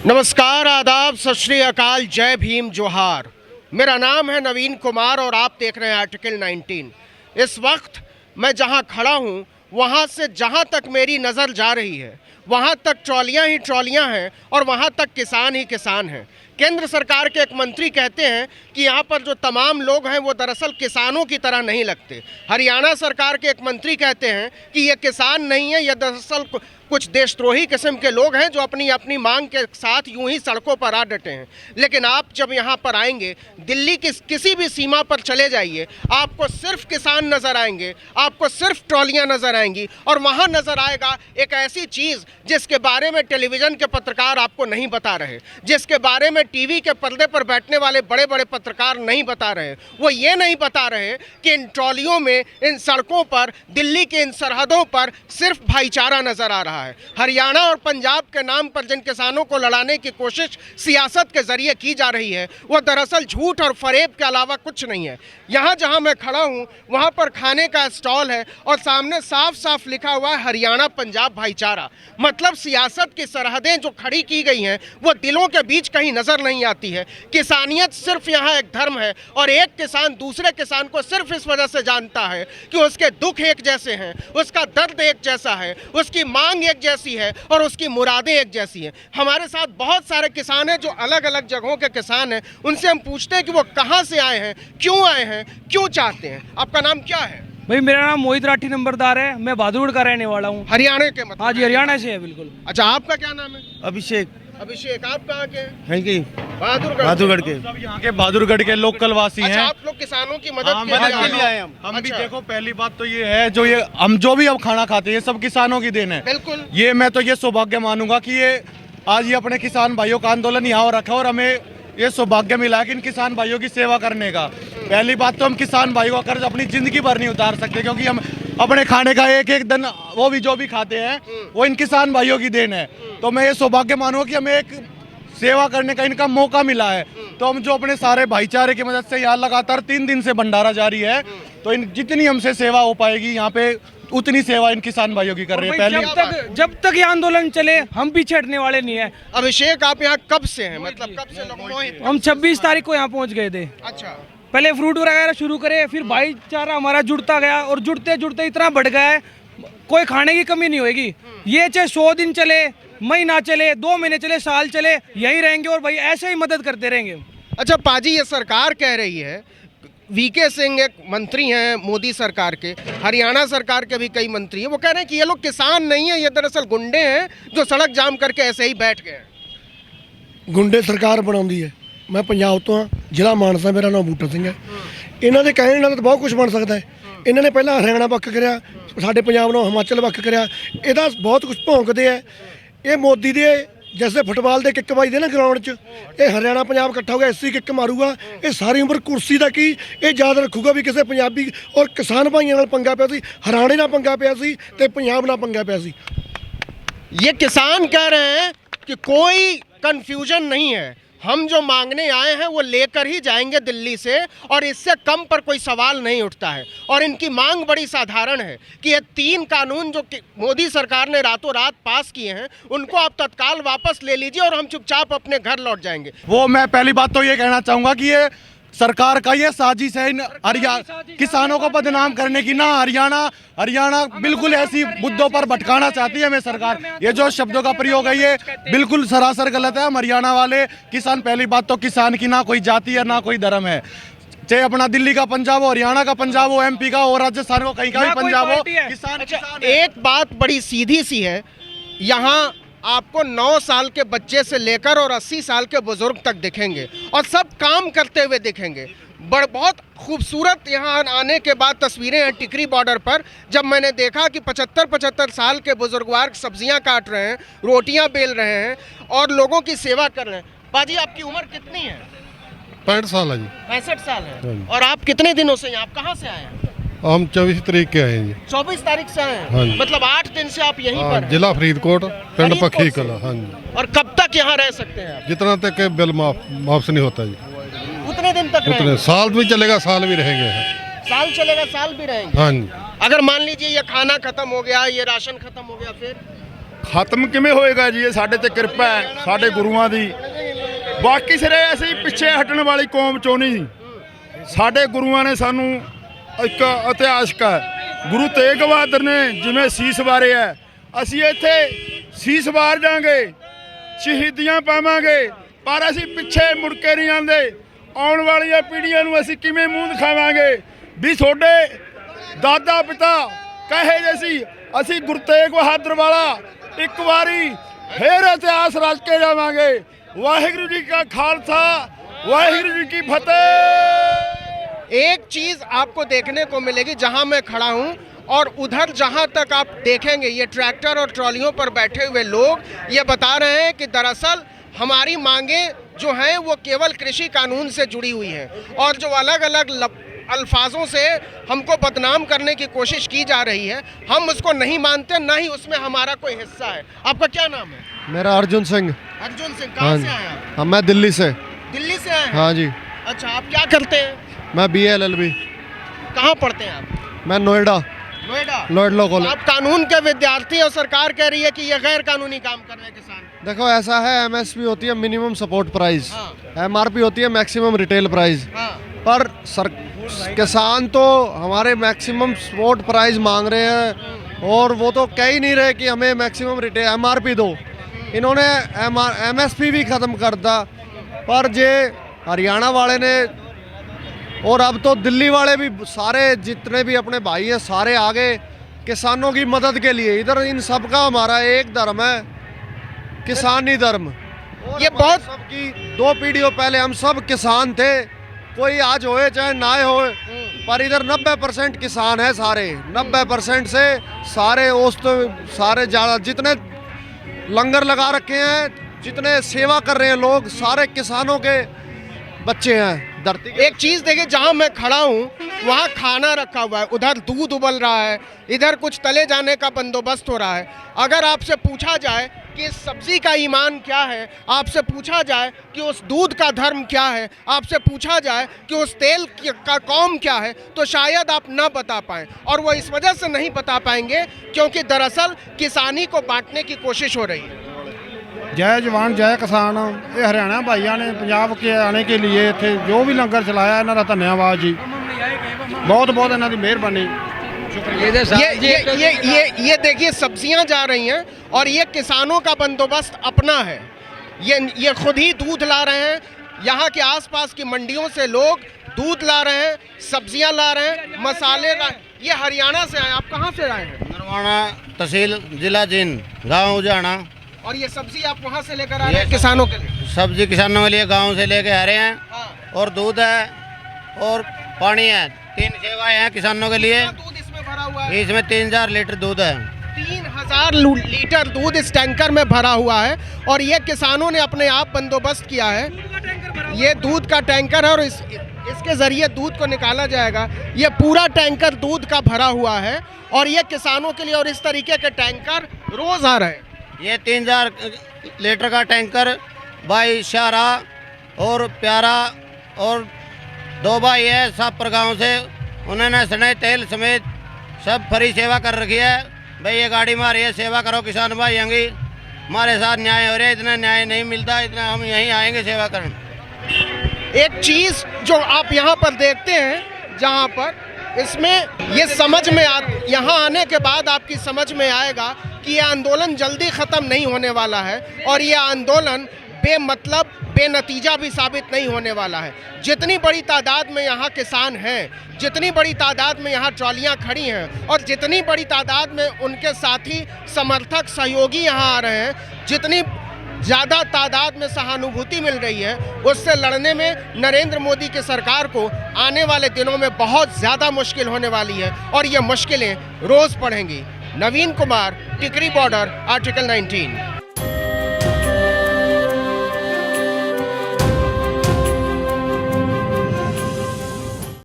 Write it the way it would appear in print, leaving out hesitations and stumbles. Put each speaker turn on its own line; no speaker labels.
नमस्कार, आदाब, सत श्री अकाल, जय भीम, जोहार। मेरा नाम है नवीन कुमार और आप देख रहे हैं आर्टिकल 19। इस वक्त मैं जहां खड़ा हूं वहां से जहां तक मेरी नज़र जा रही है वहां तक ट्रॉलियां ही ट्रॉलियां हैं और वहां तक किसान ही किसान हैं। केंद्र सरकार के एक मंत्री कहते हैं कि यहाँ पर जो तमाम लोग हैं वो दरअसल किसानों की तरह नहीं लगते। हरियाणा सरकार के एक मंत्री कहते हैं कि ये किसान नहीं है, ये दरअसल कुछ देशद्रोही किस्म के लोग हैं जो अपनी अपनी मांग के साथ यूं ही सड़कों पर आ डटे हैं। लेकिन आप जब यहाँ पर आएंगे, दिल्ली की किसी भी सीमा पर चले जाइए, आपको सिर्फ किसान नज़र आएंगे, आपको सिर्फ ट्रॉलियाँ नज़र आएंगी और वहाँ नज़र आएगा एक ऐसी चीज़ जिसके बारे में टेलीविज़न के पत्रकार आपको नहीं बता रहे, जिसके बारे में टीवी के पर्दे पर बैठने वाले बड़े बड़े पत्रकार नहीं बता रहे। वो ये नहीं बता रहे कि इन ट्रॉलियों में, इन सड़कों पर, दिल्ली के इन सरहदों पर सिर्फ भाईचारा नज़र आ रहा है। हरियाणा और पंजाब के नाम पर जिन किसानों को लड़ाने की कोशिश सियासत के जरिए की जा रही है वो दरअसल झूठ और फरेब के अलावा कुछ नहीं है। यहाँ जहाँ मैं खड़ा हूँ वहाँ पर खाने का स्टॉल है और सामने साफ साफ लिखा हुआ है हरियाणा पंजाब भाईचारा। मतलब सियासत की सरहदें जो खड़ी की गई हैं वो दिलों के बीच कहीं नजर नहीं आती है। किसानियत सिर्फ यहाँ एक धर्म है और एक किसान दूसरे किसान को सिर्फ इस वजह से जानता है कि उसके दुख एक जैसे हैं, उसका दर्द एक जैसा है, उसकी मांग एक जैसी है और उसकी मुरादें एक जैसी हैं। हमारे साथ बहुत सारे किसान हैं जो अलग अलग जगहों के किसान हैं। उनसे हम पूछते हैं कि वो कहाँ से आए हैं, क्यों चाहते हैं। आपका नाम क्या है?
भाई मेरा नाम मोहित राठी नंबरदार है। मैं बहादुरगढ़ का रहने वाला हूँ।
हरियाणा के मतलब?
हाँ जी, हरियाणा से है बिल्कुल।
अच्छा, आपका क्या नाम है?
अभिषेक।
अभिषेक, आप कहाँ के
हैं कि
बहादुरगढ़
के सब यहाँ के बहादुरगढ़ के लोकल वासी
अच्छा,
हैं।
आप लोग किसानों की मदद
के लिए आए हम भी।
अच्छा।
देखो, पहली बात तो ये है जो ये हम जो भी अब खाना खाते हैं ये सब किसानों की देन है।
बिल्कुल।
ये मैं तो ये सौभाग्य मानूंगा कि ये आज ये अपने किसान भाइयों का आंदोलन यहाँ हो रखा है और हमें ये सौभाग्य मिला है कि इन किसान भाइयों की सेवा करने का। पहली बात तो हम किसान भाइयों का कर्ज अपनी जिंदगी भर नहीं उतार सकते क्योंकि हम अपने खाने का एक एक दिन वो भी जो भी खाते हैं वो इन किसान भाइयों की देन है। तो मैं ये सौभाग्य मानूंगा कि हमें एक सेवा करने का इनका मौका मिला है। तो हम जो अपने सारे भाईचारे की मदद से यहाँ लगातार 3 दिन से भंडारा जारी है, तो इन जितनी हमसे सेवा हो पाएगी यहाँ पे उतनी सेवा इन किसान भाइयों की कर रहे हैं।
पहले जब तक ये आंदोलन चले हम पीछे हटने वाले नहीं है।
अभिषेक, आप यहाँ कब से हैं? मतलब कब से लोग?
हम 26 तारीख को यहाँ पहुँच गए थे।
अच्छा,
पहले फ्रूट वगैरह शुरू करे, फिर भाईचारा हमारा जुड़ता गया और जुड़ते जुड़ते इतना बढ़ गया है कोई खाने की कमी नहीं होगी। ये चाहे 100 दिन चले, महीना चले, 2 महीने चले, साल चले, यही रहेंगे और भाई ऐसे ही मदद करते रहेंगे।
अच्छा पाजी, ये सरकार कह रही है, वीके सिंह एक मंत्री हैं मोदी सरकार के, हरियाणा सरकार के भी कई मंत्री हैं, वो कह रहे हैं कि ये लोग किसान नहीं है, ये दरअसल गुंडे हैं जो सड़क जाम करके ऐसे ही बैठ गए हैं।
गुंडे सरकार बनाਉਂਦੀ है। मैं पंजाब तो हाँ, ਜ਼ਿਲ੍ਹਾ ਮਾਨਸਾ, ਮੇਰਾ ਨਾਮ ਬੂਟਾ ਸਿੰਘ ਹੈ। ਇਹਨਾਂ ਦੇ ਕਹਿਣ ਨਾਲ ਤਾਂ ਬਹੁਤ ਕੁਝ ਬਣ ਸਕਦਾ ਹੈ। ਇਹਨਾਂ ਨੇ ਪਹਿਲਾਂ ਹਰਿਆਣਾ ਵੱਖ ਕਰਿਆ, ਸਾਡੇ ਪੰਜਾਬ ਨੂੰ ਹਿਮਾਚਲ ਵੱਖ ਕਰਿਆ, ਇਹਦਾ ਬਹੁਤ ਕੁਝ ਭੌਂਕਦੇ ਆ। ਇਹ ਮੋਦੀ ਦੇ जैसे फुटबॉल के किक बजते ना ग्राउंड च, ये हरियाणा पंजाब इकट्ठा हो गया, ऐसी किक मारूगा, ये सारी उम्र कुर्सी का की ये याद रखूगा भी किसी पंजाबी और किसान भाइयों नाल पंगा पिया सी, हरियाणे नाल पंगा पिया सी ते पंजाब नाल पंगा पिया सी।
ये किसान कह रहे हैं कि कोई कन्फ्यूजन नहीं है, हम जो मांगने आए हैं वो लेकर ही जाएंगे दिल्ली से और इससे कम पर कोई सवाल नहीं उठता है। और इनकी मांग बड़ी साधारण है कि ये 3 कानून जो मोदी सरकार ने रातों रात पास किए हैं उनको आप तत्काल वापस ले लीजिए और हम चुपचाप अपने घर लौट जाएंगे।
वो मैं पहली बात तो ये कहना चाहूंगा कि ये सरकार का ये साजिश है इन किसानों को बदनाम करने की। ना हरियाणा बिल्कुल ऐसी मुद्दों पर भटकाना चाहती है हमें सरकार। ये जो शब्दों का प्रयोग है ये बिल्कुल सरासर गलत है। हम हरियाणा वाले किसान, पहली बात तो किसान की ना कोई जाति है ना कोई धर्म है, चाहे अपना दिल्ली का पंजाब हो, हरियाणा का पंजाब हो, MP का हो, राजस्थान को कहीं का भी पंजाब हो, किसान किसान है।
एक बात बड़ी सीधी सी है, यहाँ आपको 9 साल के बच्चे से लेकर और 80 साल के बुजुर्ग तक दिखेंगे और सब काम करते हुए दिखेंगे। बहुत खूबसूरत यहाँ आने के बाद तस्वीरें हैं टिकरी बॉर्डर पर, जब मैंने देखा कि 75-75 साल के बुजुर्गवार सब्जियाँ काट रहे हैं, रोटियाँ बेल रहे हैं और लोगों की सेवा कर रहे हैं। पाजी, आपकी उम्र कितनी है?
65 साल है जी।
65 साल है। और आप कितने दिनों से, आप कहाँ से आए हैं?
हम 24 तारीख के आए हैं जी।
24 तारीख से आए हैं?
हाँ जी।
मतलब 8 दिन से आप यहीं पर हैं?
जिला फरीदकोट, पिंड
फरीदकोट
पखी
से?
कला। हाँ जी।
और कब तक यहाँ रह सकते हैं आप?
जितना तक के बिल माफ नहीं होता जी,
उतने दिन तक
उतने।
रहेंगे?
साल भी चलेगा, साल भी रहेंगे।
साल चलेगा, साल भी रहेंगे?
हाँ जी।
अगर मान लीजिए ये खाना खत्म हो गया, ये राशन खत्म हो गया, फिर
ਖਤਮ ਕਿਵੇਂ ਹੋਏਗਾ ਜੀ? ਇਹ ਸਾਡੇ ਤੇ ਕਿਰਪਾ ਹੈ ਸਾਡੇ ਗੁਰੂਆਂ ਦੀ। ਬਾਕੀ ਸਿਰੇ ਅਸੀਂ ਪਿੱਛੇ ਹਟਣ ਵਾਲੀ ਕੌਮ ਚੋਂ ਨਹੀਂ। ਸਾਡੇ ਗੁਰੂਆਂ ਨੇ ਸਾਨੂੰ ਇੱਕ ਇਤਿਹਾਸਕ ਹੈ ਗੁਰੂ ਤੇਗ ਬਹਾਦਰ ਨੇ ਜਿਵੇਂ ਸੀਸ ਵਾਰਿਆ, ਅਸੀਂ ਇੱਥੇ ਸੀਸ ਵਾਰ ਜਾਾਂਗੇ, ਸ਼ਹੀਦੀਆਂ ਪਾਵਾਂਗੇ, ਪਰ ਅਸੀਂ ਪਿੱਛੇ ਮੁੜ ਕੇ ਨਹੀਂ ਆਉਂਦੇ। ਆਉਣ ਵਾਲੀਆਂ ਪੀੜ੍ਹੀਆਂ ਨੂੰ ਅਸੀਂ ਕਿਵੇਂ ਮੂੰਹ ਦਿਖਾਵਾਂਗੇ ਵੀ ਤੁਹਾਡੇ ਦਾਦਾ ਪਿਤਾ ਕਹੇ ਜੇ ਸੀ? ਅਸੀਂ ਗੁਰੂ ਤੇਗ ਬਹਾਦਰ ਵਾਲਾ ਇੱਕ ਵਾਰੀ ਫੇਰ ਇਤਿਹਾਸ ਰਚ ਕੇ ਜਾਵਾਂਗੇ। ਵਾਹਿਗੁਰੂ जी का खालसा, वाहिगुरु जी की फतेह।
एक चीज आपको देखने को मिलेगी जहां मैं खड़ा हूं और उधर जहां तक आप देखेंगे ये ट्रैक्टर और ट्रॉलियों पर बैठे हुए लोग ये बता रहे हैं कि दरअसल हमारी मांगे जो हैं वो केवल कृषि कानून से जुड़ी हुई हैं और जो अलग अलग अल्फाजों से हमको बदनाम करने की कोशिश की जा रही है हम उसको नहीं मानते, ना ही उसमें हमारा कोई हिस्सा है। आपका क्या नाम है?
मेरा अर्जुन सिंह।
अर्जुन सिंह, कहाँ से आए आप?
हाँ, मैं दिल्ली से।
दिल्ली से आए हैं?
हाँ जी।
अच्छा, आप क्या करते हैं?
मैं BA LLB।
कहाँ पढ़ते हैं आप?
मैं नोएडा
नोएडा
कॉलेज।
आप कानून के विद्यार्थी और सरकार कह रही है कि ये गैर कानूनी काम कर रहे हैं किसान।
देखो ऐसा है, MSP होती है मिनिमम सपोर्ट प्राइस,
हाँ।
MRP होती है मैक्सिमम रिटेल प्राइस।
हाँ।
पर किसान तो हमारे मैक्सिमम सपोर्ट प्राइस मांग रहे हैं और वो तो कह ही नहीं रहे कि हमें मैक्सिमम रिटेल MRP दो। इन्होंने MSP भी ख़त्म कर दा, पर जे हरियाणा वाले ने और अब तो दिल्ली वाले भी सारे जितने भी अपने भाई हैं सारे आगे किसानों की मदद के लिए। इधर इन सब का हमारा एक धर्म है, किसानी धर्म।
ये बहुत
सबकी 2 पीढ़ियों पहले हम सब किसान थे, कोई आज होए चाहे ना होए, पर इधर 90% किसान है सारे। 90% से सारे सारे ज़्यादा जितने लंगर लगा रखे हैं, जितने सेवा कर रहे हैं लोग, सारे किसानों के बच्चे हैं धरती के।
एक चीज देखिए, जहां मैं खड़ा हूं वहां खाना रखा हुआ है, उधर दूध उबल रहा है, इधर कुछ तले जाने का बंदोबस्त हो रहा है। अगर आपसे पूछा जाए कि इस सब्जी का ईमान क्या है, आपसे पूछा जाए कि उस दूध का धर्म क्या है, आपसे पूछा जाए कि उस तेल का कौम क्या है, तो शायद आप ना बता पाएं। और वो इस वजह से नहीं बता पाएंगे क्योंकि दरअसल किसानी को बांटने की कोशिश हो रही है।
जय जवान जय किसान। ये हरियाणा भाइयों ने पंजाब के आने के लिए इत्थे जो भी लंगर चलाया, इन्हां दा धन्यवाद जी, बहुत बहुत इन्हां दी मेहरबानी।
ये देखिए सब्जियां जा रही हैं और ये किसानों का बंदोबस्त अपना है। ये खुद ही दूध ला रहे हैं, यहाँ के आसपास की मंडियों से लोग दूध ला रहे हैं, सब्जियां ला रहे हैं, मसाले ला। ये हरियाणा से आए, आप कहाँ से आए हैं?
नरवाना तहसील जिला जींद, गाँव उजाना।
और ये सब्जी आप वहाँ से लेकर आ रहे हैं किसानों के लिए?
सब्जी किसानों के लिए गांव से लेके आ रहे हैं।
हाँ।
और दूध है और पानी है, 3 सेवाएं हैं किसानों के लिए।
दूध इसमें भरा हुआ है?
इसमें 3000 लीटर दूध है।
3000 लीटर दूध इस टैंकर में भरा हुआ है और ये किसानों ने अपने आप बंदोबस्त किया है। ये दूध का टैंकर है और इसके ज़रिए दूध को निकाला जाएगा। ये पूरा टैंकर दूध का भरा हुआ है और ये किसानों के लिए, और इस तरीके के टैंकर रोज़ आ रहे हैं।
ये 3000 लीटर का टैंकर भाई शारा और प्यारा और 2 भाई है सापर गांव से, उन्होंने सने तेल समेत सब फ्री सेवा कर रखी है। भाई ये गाड़ी मारी है, सेवा करो किसान भाई आएंगे, हमारे साथ न्याय हो रहा है। इतना न्याय नहीं मिलता, इतना हम यहीं आएंगे सेवा करने।
एक चीज़ जो आप यहाँ पर देखते हैं, जहाँ पर इसमें ये समझ में यहाँ आने के बाद आपकी समझ में आएगा कि ये आंदोलन जल्दी ख़त्म नहीं होने वाला है और ये आंदोलन बेमतलब बेनतीजा भी साबित नहीं होने वाला है। जितनी बड़ी तादाद में यहाँ किसान हैं, जितनी बड़ी तादाद में यहाँ ट्रॉलियाँ खड़ी हैं और जितनी बड़ी तादाद में उनके साथी समर्थक सहयोगी यहाँ आ रहे हैं, जितनी ज़्यादा तादाद में सहानुभूति मिल रही है, उससे लड़ने में नरेंद्र मोदी की सरकार को आने वाले दिनों में बहुत ज़्यादा मुश्किल होने वाली है और ये मुश्किलें रोज़ बढ़ेंगी। नवीन कुमार, टिकरी बॉर्डर, आर्टिकल 19।